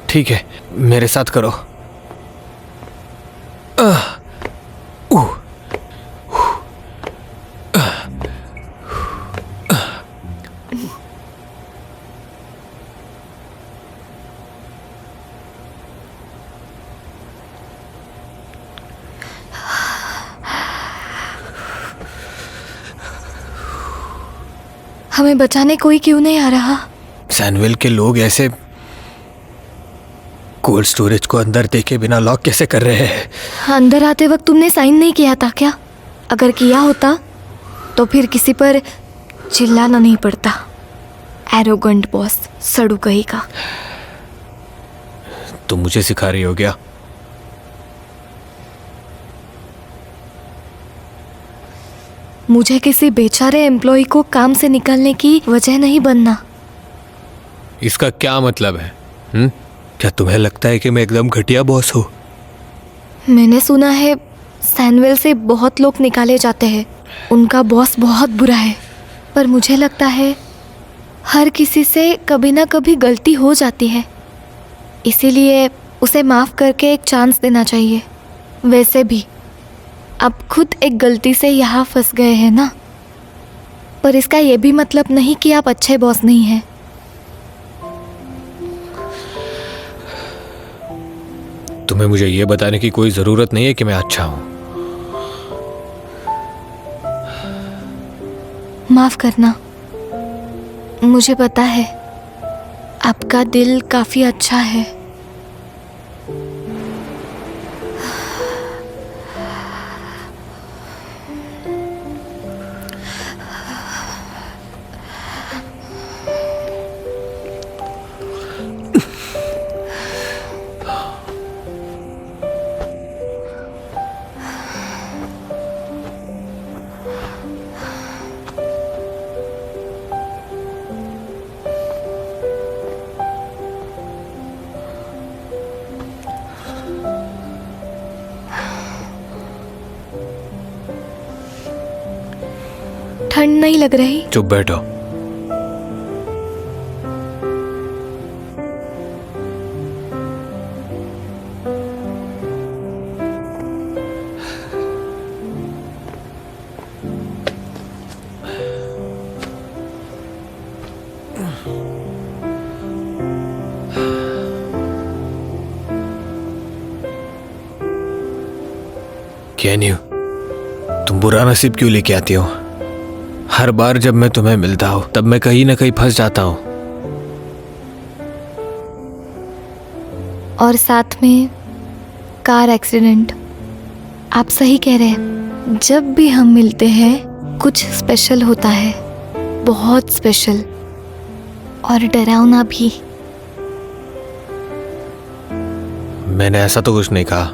ठीक है, मेरे साथ करो। हमें बचाने कोई क्यों नहीं आ रहा? सैनविल के लोग ऐसे कोल्ड स्टोरेज को अंदर देखे बिना लॉक कैसे कर रहे हैं? अंदर आते वक्त तुमने साइन नहीं किया था क्या? अगर किया होता तो फिर किसी पर चिल्लाना नहीं पड़ता। एरोगेंट बॉस, सड़ू कहीं का। तुम मुझे सिखा रही हो क्या? मुझे किसी बेचारे एम्प्लॉय को काम से निकालने की वजह नहीं बनना। इसका क्या मतलब है? क्या तुम्हें लगता है कि मैं एकदम घटिया बॉस हूँ? मैंने सुना है सैनविल से बहुत लोग निकाले जाते हैं। उनका बॉस बहुत बुरा है। पर मुझे लगता है हर किसी से कभी ना कभी गलती हो जाती है, इसीलिए उसे माफ़ करके एक चांस देना चाहिए। वैसे भी आप खुद एक गलती से यहाँ फंस गए हैं ना, पर इसका ये भी मतलब नहीं कि आप अच्छे बॉस नहीं हैं। तुम्हें मुझे ये बताने की कोई ज़रूरत नहीं है कि मैं अच्छा हूँ। माफ़ करना, मुझे पता है आपका दिल काफ़ी अच्छा है। ठंड नहीं लग रही? चुप बैठो। कैन्यू, तुम बुरा नसीब क्यों लेके आती हो? हर बार जब मैं तुम्हें मिलता हूं तब मैं कहीं ना कहीं फंस जाता हूं। और साथ में कार एक्सीडेंट। आप सही कह रहे हैं। जब भी हम मिलते हैं कुछ स्पेशल होता है, बहुत स्पेशल और डरावना भी। मैंने ऐसा तो कुछ नहीं कहा।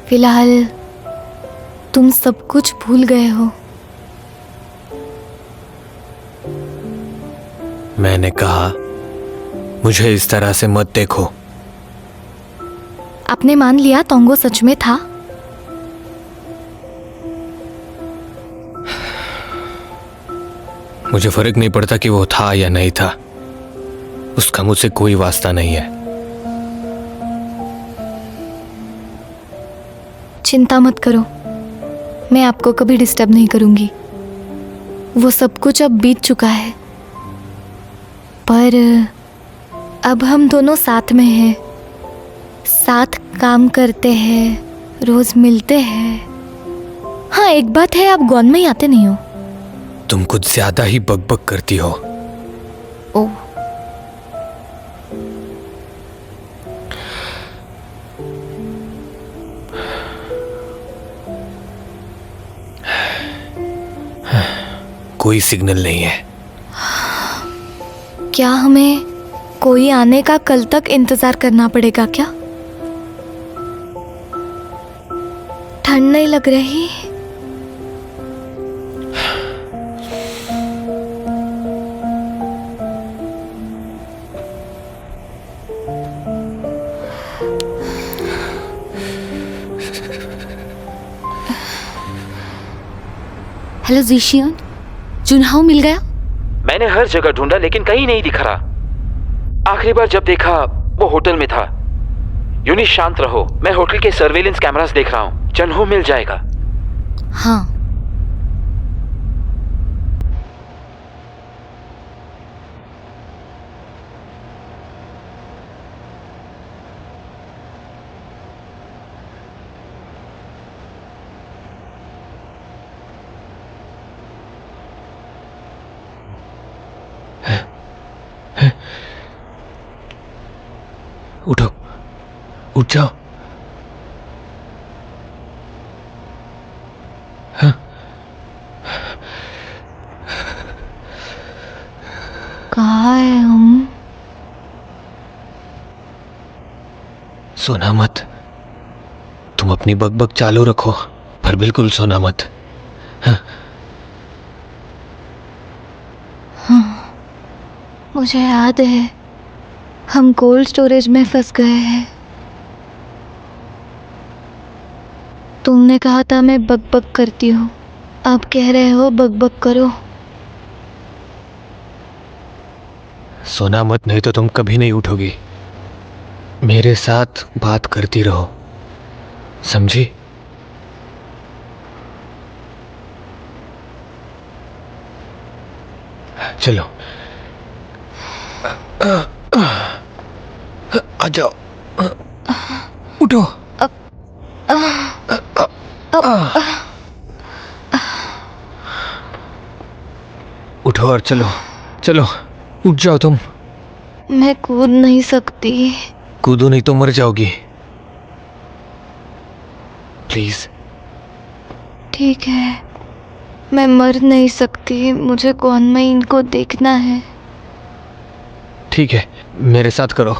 फिलहाल तुम सब कुछ भूल गए हो। मैंने कहा मुझे इस तरह से मत देखो। आपने मान लिया तोंगो सच में था? मुझे फर्क नहीं पड़ता कि वो था या नहीं था, उसका मुझसे कोई वास्ता नहीं है। चिंता मत करो, मैं आपको कभी डिस्टर्ब नहीं करूंगी। वो सब कुछ अब बीत चुका है, पर अब हम दोनों साथ में हैं, साथ काम करते हैं, रोज मिलते हैं। हाँ, एक बात है, आप गॉन में ही आते नहीं हो। तुम कुछ ज्यादा ही बकबक करती हो। ओह, कोई सिग्नल नहीं है। क्या हमें कोई आने का कल तक इंतजार करना पड़ेगा क्या? ठंड नहीं लग रही? हेलो जीशियन, जुनहाओ मिल गया? मैंने मैंने हर जगह ढूंढा लेकिन कहीं नहीं दिख रहा। आखिरी बार जब देखा वो होटल में था। यूनी शांत रहो, मैं होटल के सर्वेलेंस कैमरास देख रहा हूँ। चन्हो मिल जाएगा। हाँ। उठो, उठ जाओ। कहाँ है हम? सोना मत। तुम अपनी बकबक चालू रखो, पर बिल्कुल सोना मत। मुझे याद है, हम कोल्ड स्टोरेज में फंस गए हैं। तुमने कहा था मैं बकबक करती हूँ, आप कह रहे हो बकबक करो। सोना मत, नहीं तो तुम कभी नहीं उठोगी। मेरे साथ बात करती रहो, समझी? चलो, आ जाओ, उठो। उठो और चलो, चलो, उठ जाओ तुम। मैं कूद नहीं सकती। कूदो नहीं तो मर जाओगी। प्लीज। ठीक है, मैं मर नहीं सकती, मुझे कॉन्वेंट इनको देखना है। ठीक है, मेरे साथ करो।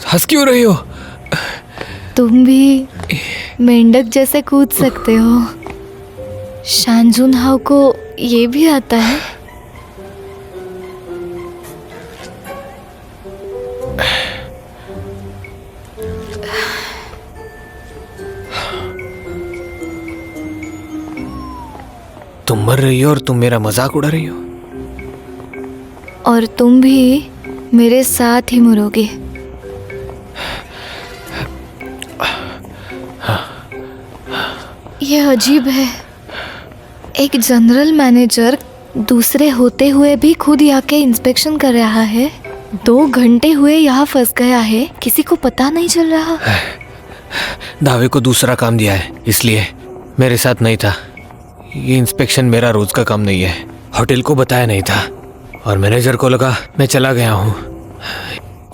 हंस क्यों रही हो? तुम भी मेंढक जैसे कूद सकते हो। शानजुन हाओ को ये भी आता है। तुम मर रही हो और तुम मेरा मजाक उड़ा रही हो। और तुम भी मेरे साथ ही मरोगे। यह अजीब है, एक जनरल मैनेजर दूसरे होते हुए भी खुद आके इंस्पेक्शन कर रहा है। 2 घंटे हुए यहाँ फंस गया है, किसी को पता नहीं चल रहा। दावे को दूसरा काम दिया है, इसलिए मेरे साथ नहीं था। ये इंस्पेक्शन मेरा रोज का काम नहीं है। होटल को बताया नहीं था और मैनेजर को लगा मैं चला गया हूँ,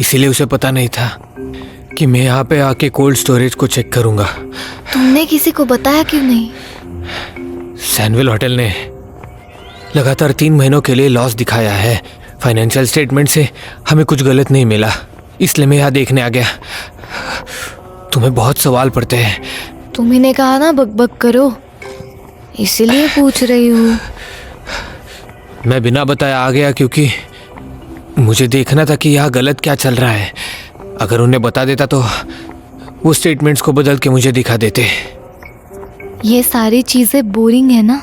इसीलिए उसे पता नहीं था कि मैं यहाँ पे आके कोल्ड स्टोरेज को चेक करूँगा। तुमने किसी को बताया क्यों नहीं? सैनविल होटल ने लगातार 3 महीनों के लिए लॉस दिखाया है। फाइनेंशियल स्टेटमेंट से हमें कुछ गलत नहीं मिला, इसलिए मैं यहाँ देखने आ गया। तुम्हें बहुत सवाल पड़ते हैं। तुम्ही ने कहा ना बकबक करो, इसीलिए पूछ रही हूँ। मैं बिना बताया आ गया क्योंकि मुझे देखना था कि यहाँ गलत क्या चल रहा है। अगर उन्हें बता देता तो वो स्टेटमेंट्स को बदल के मुझे दिखा देते। ये सारी चीजें बोरिंग है ना?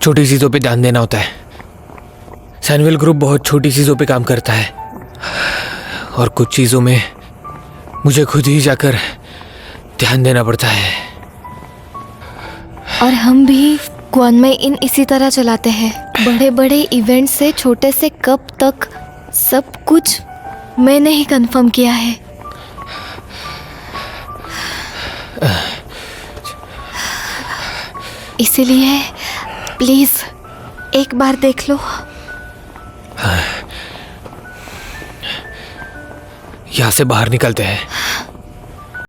छोटी चीज़ों पे ध्यान देना होता है। सैनविल ग्रुप बहुत छोटी चीज़ों पे काम करता है और कुछ चीज़ों में मुझे खुद ही जाकर ध्यान देना पड़ता है। और हम भी क्वान में इसी तरह चलाते हैं। बड़े बड़े इवेंट से छोटे से कप तक सब कुछ मैंने ही कंफर्म किया है। इसीलिए प्लीज एक बार देख लो। यहाँ से बाहर निकलते हैं।